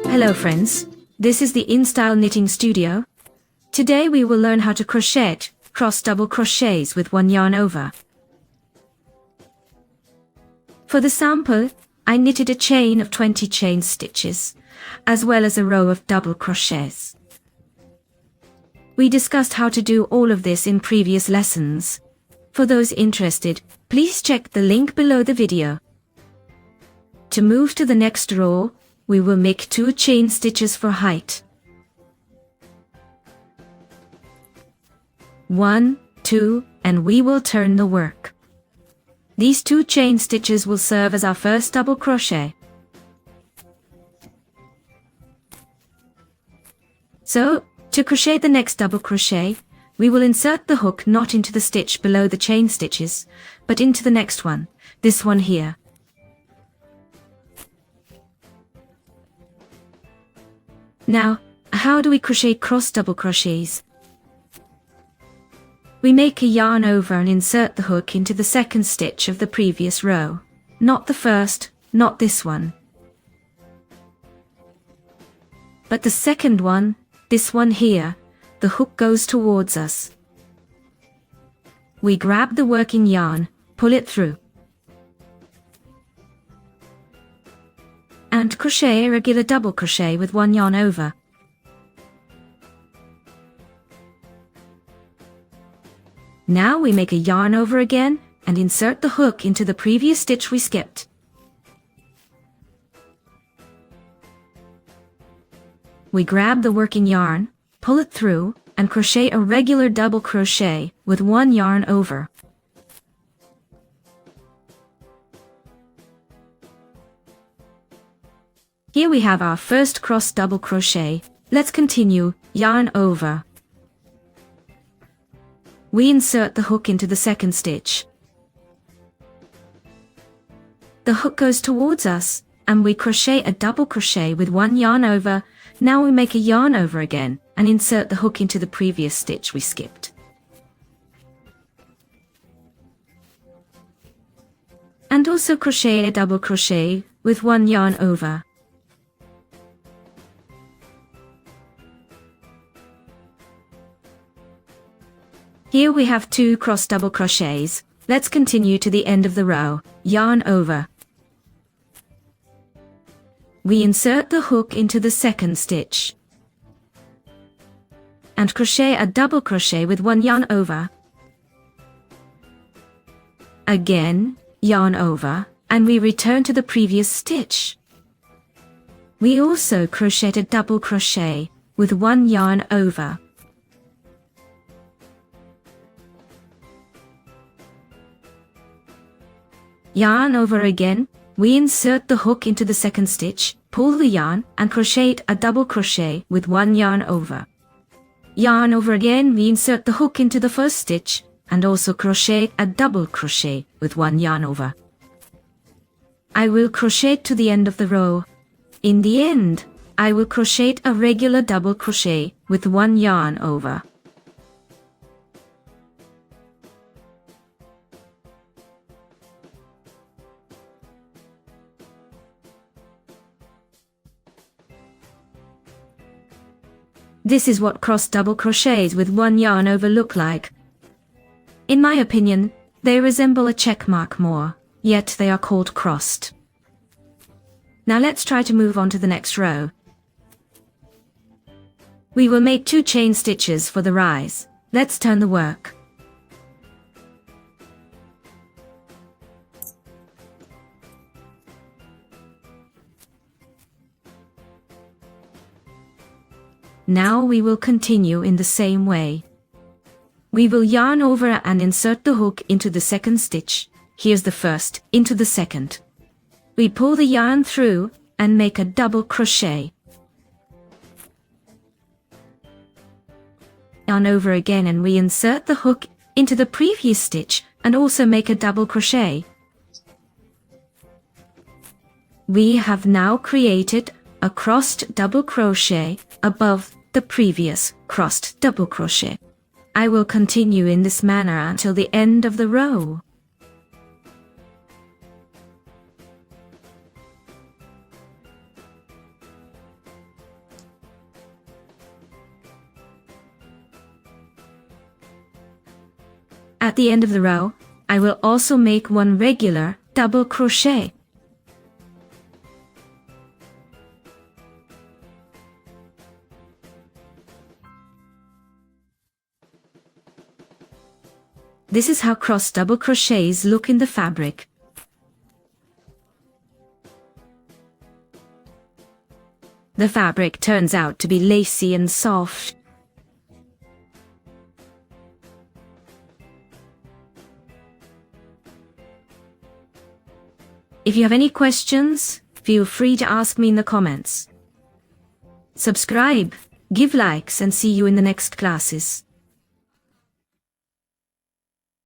Hello friends, this is the InStyle Knitting Studio. Today we will learn how to crochet cross double crochets with one yarn over. For the sample, I knitted a chain of 20 chain stitches, as well as a row of double crochets. We discussed how to do all of this in previous lessons. For those interested, please check the link below the video. To move to the next row, we will make 2 chain stitches for height. 1, 2, and we will turn the work. These 2 chain stitches will serve as our first double crochet. So, to crochet the next double crochet, we will insert the hook not into the stitch below the chain stitches, but into the next one, this one here. Now, how do we crochet cross double crochets? We make a yarn over and insert the hook into the second stitch of the previous row. Not the first, not this one, but the second one, this one here. The hook goes towards us. We grab the working yarn, pull it through, and crochet a regular double crochet with one yarn over. Now we make a yarn over again and insert the hook into the previous stitch we skipped. We grab the working yarn, pull it through, and crochet a regular double crochet with one yarn over. Here we have our first cross double crochet. Let's continue, yarn over. We insert the hook into the second stitch. The hook goes towards us, and we crochet a double crochet with one yarn over. Now we make a yarn over again, and insert the hook into the previous stitch we skipped. And also crochet a double crochet with one yarn over. Here we have 2 cross double crochets. Let's continue to the end of the row, yarn over. We insert the hook into the second stitch and crochet a double crochet with one yarn over. Again, yarn over, and we return to the previous stitch. We also crochet a double crochet with one yarn over. Yarn over again, we insert the hook into the second stitch, pull the yarn, and crochet a double crochet with one yarn over. Yarn over again, we insert the hook into the first stitch, and also crochet a double crochet with one yarn over. I will crochet to the end of the row. In the end, I will crochet a regular double crochet with one yarn over. This is what cross double crochets with one yarn over look like. In my opinion, they resemble a check mark more, yet they are called crossed. Now let's try to move on to the next row. We will make 2 chain stitches for the rise. Let's turn the work. Now we will continue in the same way. We will yarn over and insert the hook into the second stitch. Here's the first, into the second. We pull the yarn through and make a double crochet. Yarn over again and we insert the hook into the previous stitch and also make a double crochet. We have now created a crossed double crochet above the previous crossed double crochet. I will continue in this manner until the end of the row. At the end of the row, I will also make one regular double crochet. This is how cross double crochets look in the fabric. The fabric turns out to be lacy and soft. If you have any questions, feel free to ask me in the comments. Subscribe, give likes, and see you in the next classes.